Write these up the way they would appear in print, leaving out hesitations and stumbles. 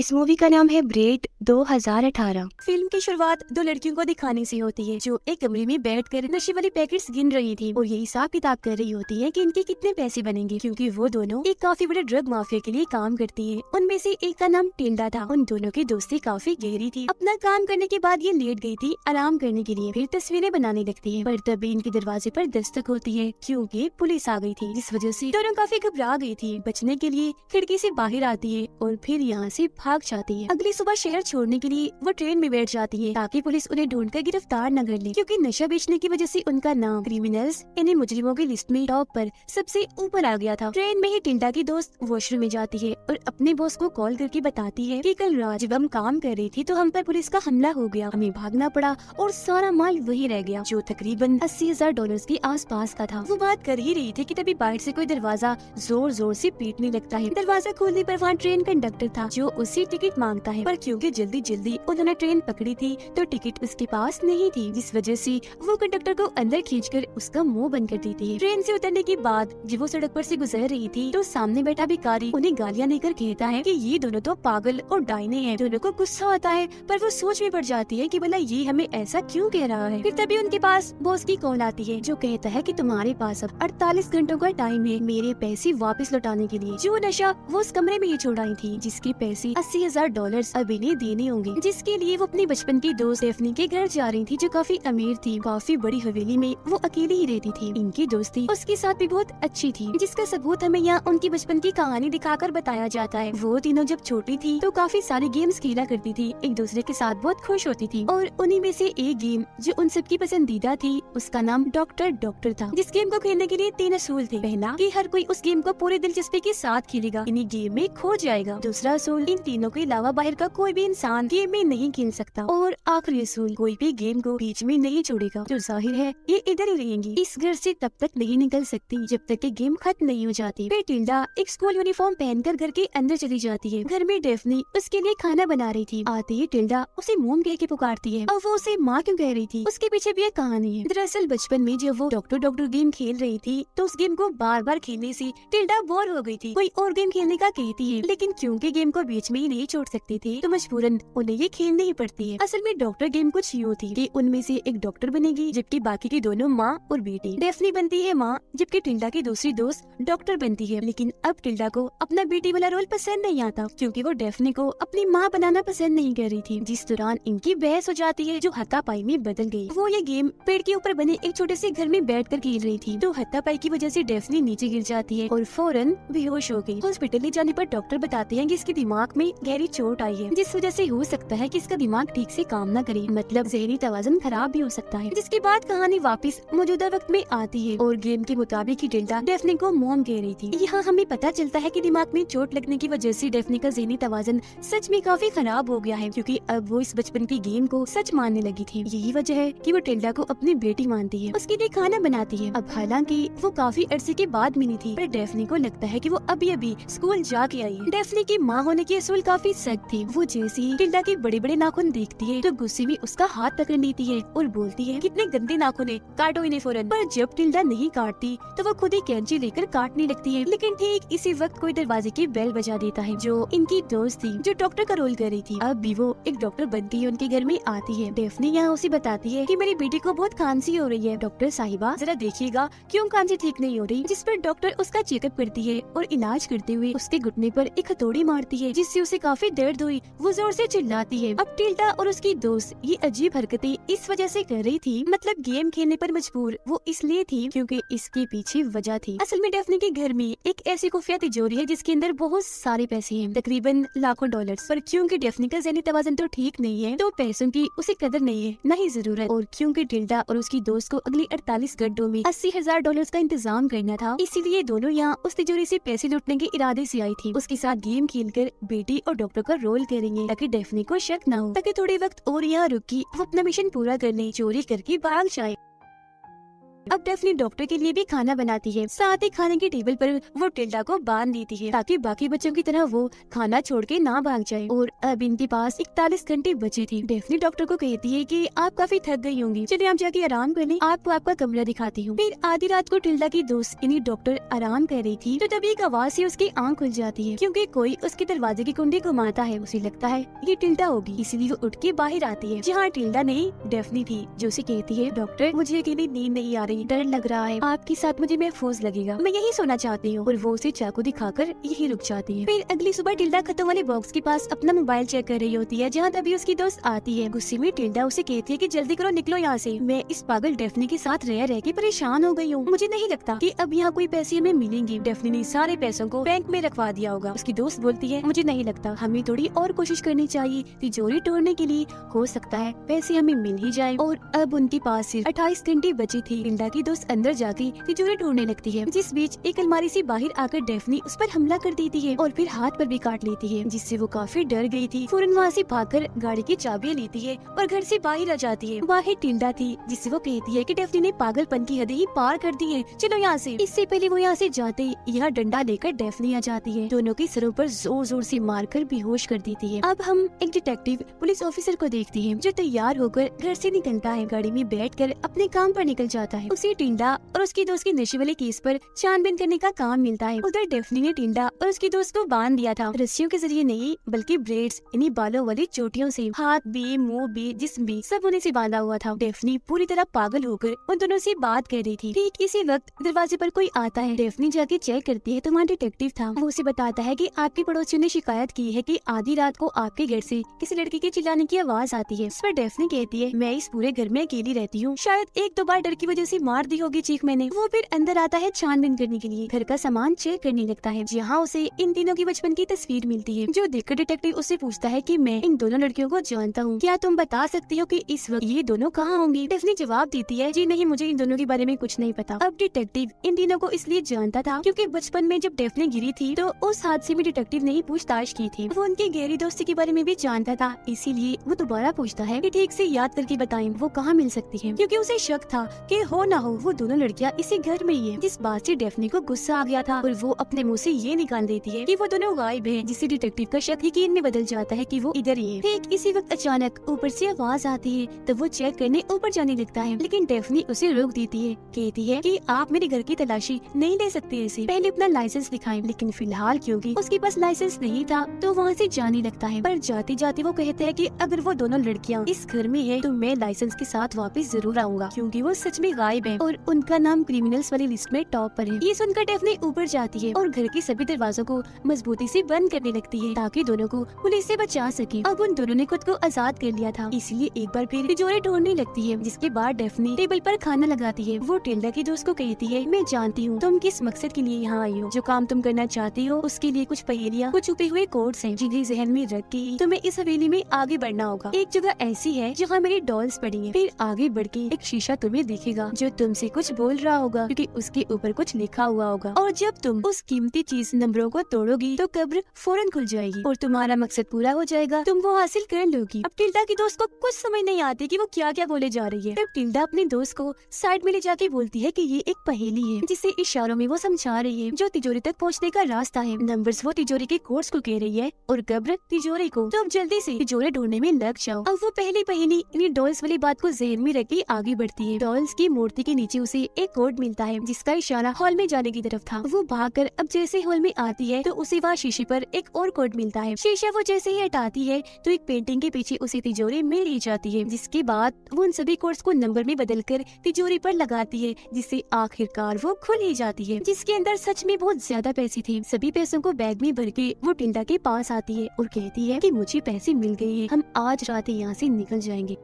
इस मूवी का नाम है ब्रेड 2018। फिल्म की शुरुआत दो लड़कियों को दिखाने से होती है जो एक कमरे में बैठकर नशे वाली पैकेट्स गिन रही थी और ये हिसाब किताब कर रही होती है कि इनके कितने पैसे बनेंगे, क्योंकि वो दोनों एक काफी बड़े ड्रग माफिया के लिए काम करती है। उनमें से एक का नाम टिल्डा था। उन दोनों की दोस्ती काफी गहरी थी। अपना काम करने के बाद ये लेट गई थी आराम करने के लिए, फिर तस्वीरें बनाने लगती है। पर तभी इनके दरवाजे पर दस्तक होती है क्योंकि पुलिस आ गई थी, जिस वजह से दोनों काफी घबरा गई थी। बचने के लिए खिड़की से बाहर आती है और फिर यहाँ से भाग जाती है। अगली सुबह शहर छोड़ने के लिए वो ट्रेन में बैठ जाती है ताकि पुलिस उन्हें ढूंढकर गिरफ्तार न कर ले, क्योंकि नशा बेचने की वजह से उनका नाम क्रिमिनल्स यानी मुजरिमों की लिस्ट में टॉप पर सबसे ऊपर आ गया था। ट्रेन में ही टिल्डा की दोस्त वॉशरूम में जाती है और अपने बॉस को कॉल करके बताती है कि कल रात जब हम काम कर रही थी तो हम पर पुलिस का हमला हो गया, हमें भागना पड़ा और सारा माल वही रह गया जो तकरीबन $80,000 के आसपास का था। वो बात कर ही रही थी कि तभी बाहर से कोई दरवाजा जोर जोर से पीटने लगता है। दरवाजा खोलने पर वहाँ ट्रेन कंडक्टर था जो उससे टिकट मांगता है, पर क्योंकि जल्दी जल्दी उन्होंने ट्रेन पकड़ी थी तो टिकट उसके पास नहीं थी, जिस वजह से वो कंडक्टर को अंदर खींचकर उसका मुंह बंद कर देती है। ट्रेन से उतरने के बाद जब वो सड़क पर से गुजर रही थी तो सामने बैठा भिखारी उन्हें गालियां देकर कहता है कि ये दोनों तो पागल और डायने हैं। दोनों को गुस्सा आता है पर वो सोच में पड़ जाती है कि भला ये हमें ऐसा क्यों कह रहा है। फिर तभी उनके पास बॉस की कॉल आती है जो कहता है कि तुम्हारे पास अब 48 घंटों का टाइम है मेरे पैसे वापस लौटाने के लिए। जो नशा वो उस कमरे में ही छोड़ आई थी, जिसके पैसे $80,000 अभी नहीं देने होंगे, जिसके लिए वो अपनी बचपन की दोस्त डेफनी के घर जा रही थी जो काफी अमीर थी। काफी बड़ी हवेली में वो अकेली ही रहती थी। इनकी दोस्ती उसके साथ भी बहुत अच्छी थी, जिसका सबूत हमें यहाँ उनकी बचपन की कहानी दिखाकर बताया जाता है। वो तीनों जब छोटी थी तो काफी सारे गेम्स खेला करती थी, एक दूसरे के साथ बहुत खुश होती थी और उन्हीं में से एक गेम जो उन सबकी पसंदीदा थी उसका नाम डॉक्टर था। जिस गेम को खेलने के लिए 3 असूल थे। पहला कि हर कोई उस गेम को पूरी दिलचस्पी के साथ खेलेगा, इन्हीं गेम में खो जाएगा। दूसरा असूल इन तीनों के अलावा बाहर का कोई भी इंसान गेम में नहीं खेल सकता। और आखिरी असूल कोई भी गेम को बीच में नहीं छोड़ेगा। तो जाहिर है ये इधर ही रहेंगी, इस घर से तब तक नहीं निकल सकती जब तक कि गेम खत्म नहीं हो जाती। फिर टिल्डा एक स्कूल यूनिफॉर्म पहनकर घर के अंदर चली जाती है। घर में डेफनी उसके लिए खाना बना रही थी। आते ही टिल्डा उसे मोम कह के पुकारती है। अब वो उसे माँ क्यों कह रही थी उसके पीछे भी एक कहानी है। दरअसल बचपन में जब वो डॉक्टर गेम खेल रही थी तो उस गेम को बार बार खेलने से टिल्डा बोर हो गई थी। कोई और गेम खेलने का कहती है, लेकिन क्योंकि गेम को बीच में ही नहीं छोड़ सकती थी तो मजबूरन उन्हें ये खेलनी ही पड़ती है। असल में डॉक्टर गेम कुछ यूँ थी कि उनमें से एक डॉक्टर बनेगी जबकि बाकी की दोनों माँ और बेटी। डेफनी बनती है माँ जबकि टिल्डा की दूसरी दोस्त डॉक्टर बनती है। लेकिन अब टिल्डा को अपना बेटी वाला रोल पसंद नहीं आता क्योंकि वो डेफनी को अपनी माँ बनाना पसंद नहीं कर रही थी। जिस दौरान इनकी बहस हो जाती है जो हाथापाई में बदल गई। वो ये गेम पेड़ के ऊपर बने एक छोटे से घर में बैठकर खेल रही थी तो हाथापाई की वजह से डेफनी नीचे गिर जाती है और फौरन बेहोश हो गई। हॉस्पिटल ले जाने पर डॉक्टर बताते हैं कि इसके दिमाग में गहरी चोट आई है, जिस वजह से हो सकता है कि इसका दिमाग ठीक से काम न करे, मतलब जहनी तवाज़ुन खराब भी हो सकता है। जिसके बाद कहानी वापस मौजूदा वक्त में आती है और गेम के मुताबिक ही टिल्डा डेफनी को मोम कह रही थी। यहाँ हमें पता चलता है कि दिमाग में चोट लगने की वजह से डेफनी का जहनी तवाज़ुन सच में काफी खराब हो गया है, क्योंकि अब वो इस बचपन की गेम को सच मानने लगी थी। यही वजह है कि वो टिल्डा को अपनी बेटी मानती है, उसके लिए खाना बनाती है। अब हालांकि वो काफी अरसे के बाद मिली थी पर डेफनी को लगता है कि वो अभी अभी स्कूल जाके आई है। डेफनी की माँ होने की असूल काफी सख्त थी। वो जैसे ही टिल्डा के बड़े बड़े नाखून देखती है तो गुस्से में उसका हाथ पकड़ लेती है और बोलती है कितने गंदे नाखून है, काटो इन्हें फौरन। पर जब टिल्डा नहीं काटती तो वो खुद ही कैंची लेकर काटने लगती है। लेकिन ठीक इसी वक्त कोई दरवाजे की बेल बजा देता है जो इनकी दोस्त थी जो डॉक्टर का रोल कर रही थी। अब भी वो एक डॉक्टर बनती है, उनके घर में आती है। डेफनी यहाँ उसे बताती है कि मेरी बेटी को बहुत खांसी हो रही है, डॉक्टर साहिबा जरा देखिएगा क्यों खांसी ठीक नहीं हो रही। जिस पर डॉक्टर उसका चेकअप करती है और इलाज करते हुए उसके घुटने पर एक हथौड़ी मारती है जिससे उसे काफी दर्द हुई। वो जोर से चिल्लाती है। अब टिल्डा और उसकी दोस्त ये अजीब हरकतें इस वजह से कर रही थी, मतलब गेम खेलने पर मजबूर वो इसलिए थी क्योंकि इसके पीछे वजह थी। असल में डेफनी के घर में एक ऐसी खुफिया तिजोरी है जिसके अंदर बहुत सारे पैसे हैं, तकरीबन लाखों डॉलर्स। पर क्योंकि डेफनी का ज़हनी तवाज़ुन तो ठीक नहीं है तो पैसों की उसे कदर नहीं है न ही जरूरत। और क्योंकि टिल्डा और उसकी दोस्त को अगली 48 घंटों में $80,000 का इंतजाम करना था, इसीलिए दोनों यहाँ उस तिजोरी से पैसे लूटने के इरादे से आई थी। उसके साथ गेम खेलकर बेटी और डॉक्टर का रोल करेंगे ताकि डेफनी को शक न हो, ताकि थोड़े वक्त और यहाँ रुकी वो अपना मिशन पूरा करने चोरी करके भाग जाए। अब डेफनी डॉक्टर के लिए भी खाना बनाती है, साथ ही खाने की टेबल पर वो टिल्डा को बांध देती है ताकि बाकी बच्चों की तरह वो खाना छोड़ के ना भाग जाए। और अब इनके पास 41 घंटे बचे थे। डेफनी डॉक्टर को कहती है कि आप काफी थक गई होंगी, चलिए आप जाके आराम कर लें, आपको आपका कमरा दिखाती हूँ। फिर आधी रात को टिल्डा की दोस्त यानी डॉक्टर आराम कर रही थी तो तभी एक आवाज से उसकी आंख खुल जाती है क्योंकि कोई उसके दरवाजे की कुंडी घुमाता है। उसे लगता है ये टिल्डा होगी, इसीलिए वो उठ के बाहर आती है जहाँ टिल्डा नहीं डेफनी थी, जो उसे कहती है डॉक्टर मुझे अकेली नींद नहीं आ रही, डर लग रहा है, आपके साथ मुझे महफूज लगेगा, मैं यही सोना चाहती हूँ। और वो उसे चाकू दिखाकर यही रुक जाती है। फिर अगली सुबह टिल्डा खतों वाले बॉक्स के पास अपना मोबाइल चेक कर रही होती है जहाँ तभी उसकी दोस्त आती है। गुस्से में टिल्डा उसे कहती है कि जल्दी करो, निकलो यहाँ से, मैं इस पागल डेफनी के साथ रह के परेशान हो गई हूँ, मुझे नहीं लगता कि अब यहाँ कोई पैसे हमें मिलेंगे, डेफनी ने सारे पैसों को बैंक में रखवा दिया होगा। उसकी दोस्त बोलती है मुझे नहीं लगता, हमें थोड़ी और कोशिश करनी चाहिए, तिजोरी तोड़ने के लिए हो सकता है पैसे हमें मिल ही जाए। और अब उनके पास सिर्फ 28 घंटे बचे थे। टिल्डा की दोस्त अंदर जाके तिजोरी ढूंढने लगती है, जिस बीच एक अलमारी से बाहर आकर डेफनी उस पर हमला कर देती है और फिर हाथ पर भी काट लेती है, जिससे वो काफी डर गई थी। फौरन वहाँ से भागकर गाड़ी की चाबियां लेती है और घर से बाहर आ जाती है। बाहर टिल्डा थी जिससे वो कहती है कि डेफनी ने पागलपन की हदें ही पार कर दी है, चलो यहाँ से। इससे पहले वो यहाँ से जाते ही यहाँ डंडा लेकर डेफनी आ जाती है, दोनों के सरों पर जोर जोर से मारकर बेहोश कर देती है। अब हम एक डिटेक्टिव पुलिस ऑफिसर को देखते हैं जो तैयार होकर घर से निकलता है, गाड़ी में बैठकर अपने काम पर निकल जाता है। उसे टिल्डा और उसकी दोस्त के नशे वाले केस पर छानबीन करने का काम मिलता है। उधर डेफनी ने टिल्डा और उसकी दोस्त को बांध दिया था, रस्सियों के जरिए नहीं बल्कि ब्रेड्स यानी बालों वाली चोटियों से, हाथ भी मुंह भी जिस्म भी सब उन्हें से बांधा हुआ था। डेफनी पूरी तरह पागल होकर उन दोनों से बात कर रही थी। ठीक इसी वक्त दरवाजे पर कोई आता है। डेफनी जाके चेक करती है तो वहाँ डिटेक्टिव था। वो उसे बताता है कि आपके पड़ोसियों ने शिकायत की है कि आधी रात को आपके घर से किसी लड़के के चिल्लाने की आवाज आती है। इस पर डेफनी कहती है मैं इस पूरे घर में अकेली रहती हूँ, शायद एक दो बार डर की वजह से मार दी होगी चीख मैंने। वो फिर अंदर आता है छानबीन करने के लिए, घर का सामान चेक करने लगता है जहाँ उसे इन तीनों की बचपन की तस्वीर मिलती है, जो देखकर डिटेक्टिव उससे पूछता है कि मैं इन दोनों लड़कियों को जानता हूँ, क्या तुम बता सकती हो कि इस वक्त ये दोनों कहाँ होंगी। डेफनी जवाब देती है जी नहीं, मुझे इन दोनों के बारे में कुछ नहीं पता। अब डिटेक्टिव इन तीनों को इसलिए जानता था क्योंकि बचपन में जब डेफनी गिरी थी तो उस हादसे में डिटेक्टिव ने ही पूछताछ की थी। वो उनकी गहरी दोस्ती के बारे में भी जानता था, इसीलिए वो दोबारा पूछता है कि ठीक से याद करके बताएं वो कहाँ मिल सकती है, क्योंकि उसे शक था कि हो ना हो वो दोनों लड़कियाँ इसी घर में ही है। जिस बात से डेफनी को गुस्सा आ गया था और वो अपने मुंह से ये निकाल देती है कि वो दोनों गायब है, जिससे डिटेक्टिव का शक यकीन में बदल जाता है कि वो इधर ही है। ठीक इसी वक्त अचानक ऊपर से आवाज आती है तो वो चेक करने ऊपर जाने लगता है, लेकिन डेफनी उसे रोक देती है, कहती है कि आप मेरे घर की तलाशी नहीं ले सकते ऐसे, पहले अपना लाइसेंस दिखाएं। लेकिन फिलहाल क्योंकि उसके पास लाइसेंस नहीं था तो वहाँ से जाने लगता है, पर जाते जाते वो कहते हैं कि अगर वो दोनों लड़कियाँ इस घर में है तो मैं लाइसेंस के साथ वापस जरूर आऊंगा, क्योंकि वो सच में गायब है और उनका नाम क्रिमिनल्स वाली लिस्ट में टॉप पर है। ये सुनकर डेफनी ऊपर जाती है और घर के सभी दरवाजों को मजबूती से बंद करने लगती है ताकि दोनों को पुलिस से बचा सके। अब उन दोनों ने खुद को आजाद कर लिया था, इसलिए एक बार फिर तिजोरी ढूंढने लगती है, जिसके बाद डेफनी टेबल पर खाना लगाती है। वो टिल्डा की दोस्त को कहती है मैं जानती हूँ तुम किस मकसद के लिए यहाँ आई हो, जो काम तुम करना चाहती हो उसके लिए कुछ पहेलियाँ, कुछ छुपे हुए कोड्स हैं जिन्हें जहन में रख के तुम्हें इस हवेली में आगे बढ़ना होगा। एक जगह ऐसी है जहाँ मेरी डॉल्स पड़ी है, फिर आगे बढ़ के एक शीशा तुम्हें दिखेगा जो तुमसे कुछ बोल रहा होगा क्योंकि उसके ऊपर कुछ लिखा हुआ होगा, और जब तुम उस कीमती चीज नंबरों को तोड़ोगी तो कब्र फौरन खुल जाएगी और तुम्हारा मकसद पूरा हो जाएगा, तुम वो हासिल कर लोगी। अब टिल्डा की दोस्त को कुछ समझ नहीं आती कि वो क्या क्या बोले जा रही है। तब टिल्डा अपनी दोस्त को साइड में ले जाके बोलती है कि ये एक पहेली है जिसे इशारों में वो समझा रही है, जो तिजोरी तक पहुँचने का रास्ता है। नंबर्स वो तिजोरी के कोड्स को कह रही है और कब्र तिजोरी को, तो अब जल्दी से तिजोरी ढूंढने में लग जाओ। अब वो पहली पहेली यानी डॉल्स वाली बात को जहन में रख के आगे बढ़ती है। डॉल्स की मूर्ति के नीचे उसे एक कोड मिलता है जिसका इशारा हॉल में जाने की तरफ था। वो भागकर अब जैसे हॉल में आती है तो उसे वहाँ शीशे पर एक और कोड मिलता है। शीशा वो जैसे ही हटाती है तो एक पेंटिंग के पीछे उसे तिजोरी मिल ही जाती है, जिसके बाद वो उन सभी कोड्स को नंबर में बदलकर तिजोरी पर लगाती है, जिससे आखिरकार वो खुल ही जाती है, जिसके अंदर सच में बहुत ज्यादा पैसे थे। सभी पैसों को बैग में भर के वो टिल्डा के पास आती है और कहती है कि मुझे पैसे मिल गए हैं, हम आज रात यहाँ से निकल जाएंगे।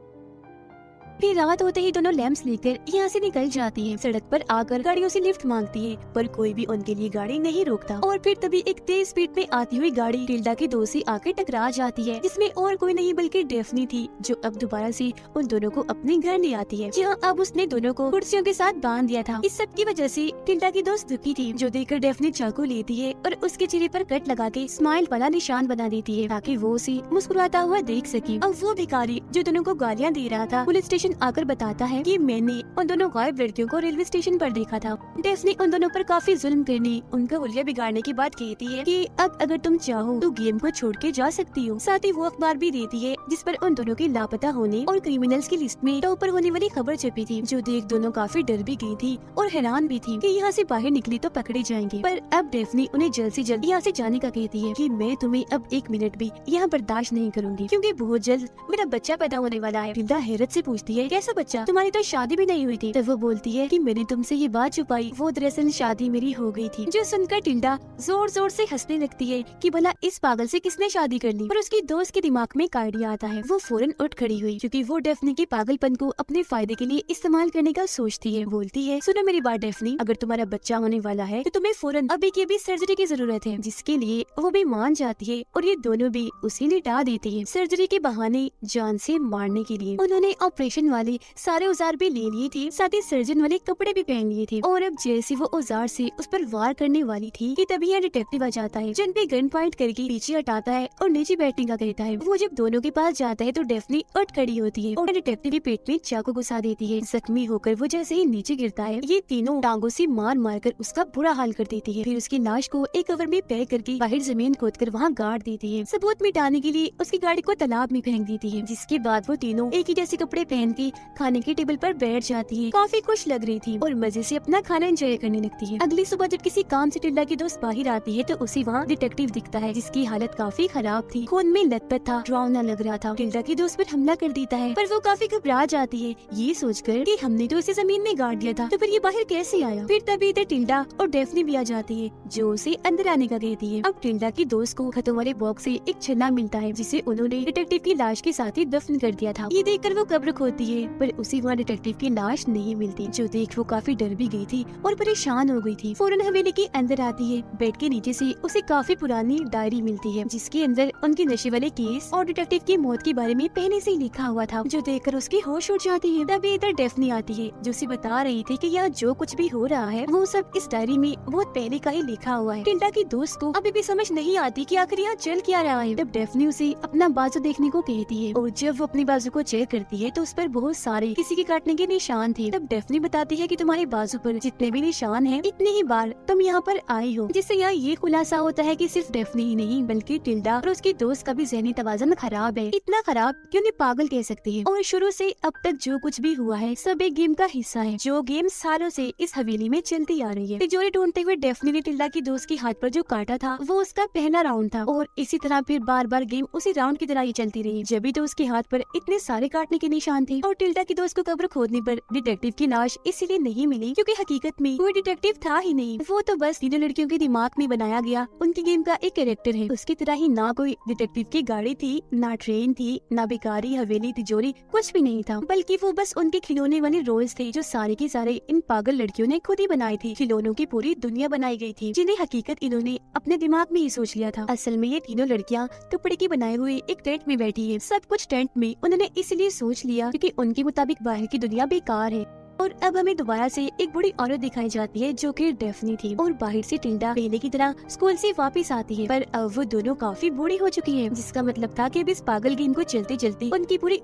फिर रात होते ही दोनों लैंप्स लेकर यहाँ से निकल जाती हैं। सड़क पर आकर गाड़ियों से लिफ्ट मांगती है, पर कोई भी उनके लिए गाड़ी नहीं रोकता। और फिर तभी एक तेज स्पीड में आती हुई गाड़ी टिल्डा के दोस्त से आकर टकरा जाती है, जिसमें और कोई नहीं बल्कि डेफनी थी, जो अब दोबारा से उन दोनों को अपने घर ले आती है, जहाँ अब उसने दोनों को कुर्सियों के साथ बांध दिया था। इस सब की वजह से टिल्डा की दोस्त दुखी थी, जो देखकर डेफनी चाकू लेती है और उसके चेहरे पर कट लगा के स्माइल वाला निशान बना देती है ताकि वो उसे मुस्कुराता हुआ देख सके। अब वो भिखारी जो दोनों को गालियाँ दे रहा था पुलिस स्टेशन ऑपरेशन आकर बताता है कि मैंने उन दोनों गायब लड़कियों को रेलवे स्टेशन पर देखा था। डेफनी उन दोनों पर काफी जुल्म करने, उनका हुलिया बिगाड़ने की बात कहती है कि अब अगर तुम चाहो तो गेम को छोड़ के जा सकती हो। साथ ही वो अखबार भी देती है जिस पर उन दोनों के लापता होने और क्रिमिनल्स की लिस्ट में टॉप पर होने वाली खबर छपी थी, जो देख दोनों काफी डर भी गई थी और हैरान भी थी कि यहाँ से बाहर निकली तो पकड़े जाएंगे। पर अब डेफनी उन्हें जल्द से जल्द यहाँ से जाने का कहती है कि मैं तुम्हें अब एक मिनट भी यहाँ बर्दाश्त नहीं करूंगी, क्योंकि बहुत जल्द मेरा बच्चा पैदा होने वाला है। टिल्डा हैरत से पूछती है, कैसा बच्चा? तुम्हारी तो शादी भी नहीं हुई थी। तब वो बोलती है कि मैंने तुमसे ये बात छुपाई, वो दरअसल शादी मेरी हो गई थी। जो सुनकर टिल्डा जोर जोर से हंसने लगती है कि भला इस पागल से किसने शादी कर ली। पर उसकी दोस्त के दिमाग में एक आइडिया आता है। वो फौरन उठ खड़ी हुई, क्योंकि वो डेफनी के पागलपन को अपने फायदे के लिए इस्तेमाल करने का सोचती है। बोलती है, सुनो मेरी बात डेफनी, अगर तुम्हारा बच्चा होने वाला है तो तुम्हें फौरन अभी की अभी सर्जरी की जरूरत है, जिसके लिए वो भी मान जाती है और ये दोनों भी उसे लिटा देती है सर्जरी के बहाने जान से मारने के लिए। उन्होंने ऑपरेशन वाले सारे औजार भी ले लिए थे, साथ ही सर्जन वाले कपड़े भी पहन लिए थे। और अब जैसे वो औजार से उस पर वार करने वाली थी कि तभी यहाँ डिटेक्टिव आ जाता है, जिन पे गन पॉइंट करके पीछे हटाता है और नीचे बैठने का कहता है। वो जब दोनों के पास जाता है तो डेफनी उठ खड़ी होती है और डिटेक्टिव के पेट में चाकू घुसा देती है। जख्मी होकर वो जैसे ही नीचे गिरता है, ये तीनों टांगों से मार मार कर उसका बुरा हाल कर देती है। फिर उसकी लाश को एक कवर में पैक करके बाहर जमीन खोदकर वहाँ गाड़ देती है। सबूत मिटाने के लिए उसकी गाड़ी को तालाब में फेंक देती है, जिसके बाद वो तीनों एक ही जैसे कपड़े पहन के खाने के टेबल पर बैठ जाती है। काफी खुश लग रही थी और मजे से अपना खाना एंजॉय करने लगती है। अगली सुबह जब किसी काम से टिल्डा की दोस्त बाहर आती है तो उसे वहाँ डिटेक्टिव दिखता है, जिसकी हालत काफी खराब थी, खून में लथपथ था, डरावना लग रहा था। टिल्डा की दोस्त पर हमला कर देता है, पर वो काफी घबरा जाती है, ये सोचकर कि हमने तो इसे जमीन में गाड़ दिया था, तो फिर ये बाहर कैसे आया। फिर तभी इधर टिल्डा और डेफनी भी आ जाती है, जो उसे अंदर आने का कहती है। अब टिल्डा की दोस्त को खतों वाले बॉक्स से एक छन्ना मिलता है, जिसे उन्होंने डिटेक्टिव की लाश के साथ ही दफन कर दिया था। ये देखकर वो कब्र खोदती है, पर उसे वहाँ डिटेक्टिव की लाश नहीं मिलती, जो देख वो काफी डर भी गई थी और परेशान हो गई थी। फौरन हवेली के अंदर आती है। बेड के नीचे से उसे काफी पुरानी डायरी मिलती है, जिसके अंदर उनके नशे वाले केस और डिटेक्टिव की मौत के बारे में पहले से ही लिखा हुआ था, जो देखकर उसकी होश उड़ जाती है। तभी इधर डेफनी आती है, जो उसे बता रही थी कि यहाँ जो कुछ भी हो रहा है वो सब इस डायरी में बहुत पहले का ही लिखा हुआ है। टिल्डा की दोस्त को अभी भी समझ नहीं आती कि आखिर यहाँ चल क्या रहा है। तब डेफनी उसे अपना बाजू देखने को कहती है, और जब वो अपनी बाजू को चेक करती है तो उस पर बहुत सारे किसी के काटने के निशान थे। तब डेफनी बताती है कि तुम्हारे बाजू पर जितने भी निशान हैं, इतने ही बार तुम यहाँ पर आई हो, जिससे यहाँ ये खुलासा होता है कि सिर्फ डेफनी ही नहीं बल्कि टिल्डा और उसकी दोस्त का भी ज़हनी तवाज़ुन खराब है। इतना खराब कि उन्हें पागल कह सकती है। और शुरू से अब तक जो कुछ भी हुआ है सब एक गेम का हिस्सा है, जो गेम सालों से इस हवेली में चलती आ रही है। तिजोरी ढूंढते हुए डेफनी ने टिल्डा की दोस्त के हाथ पर जो काटा था वो उसका पहला राउंड था, और इसी तरह फिर बार बार गेम उसी राउंड की तरह ही चलती रही। जब भी तो उसके हाथ पर इतने सारे काटने के निशान थे। और टिल्डा की दोस्त को कब्र खोदने पर डिटेक्टिव की लाश इसीलिए नहीं मिली क्योंकि हकीकत में कोई डिटेक्टिव था ही नहीं, वो तो बस तीनों लड़कियों के दिमाग में बनाया गया उनकी गेम का एक कैरेक्टर है। उसकी तरह ही ना कोई डिटेक्टिव की गाड़ी थी, ना ट्रेन थी, ना बेकारी हवेली तिजोरी, कुछ भी नहीं था, बल्कि वो बस उनके खिलौने वाले रोल्स थे, जो सारे के सारे इन पागल लड़कियों ने खुद ही बनाए थे। खिलौनों की पूरी दुनिया बनाई गई थी, जिन्हें हकीकत इन्होंने अपने दिमाग में ही सोच लिया था। असल में ये तीनों लड़कियाँ कपड़े की बनाए हुए एक टेंट में बैठी है। सब कुछ टेंट में उन्होंने इसलिए सोच लिया क्योंकि उनके मुताबिक बाहर की दुनिया बेकार है। और अब हमें दोबारा से एक बूढ़ी औरत दिखाई जाती है, जो कि डेफनी थी, और बाहर से टिल्डा पहले की तरह स्कूल से वापस आती है, पर अब वो दोनों काफी बूढ़ी हो चुकी हैं, जिसका मतलब था कि अब इस पागल गेम को चलते चलते उनकी पूरी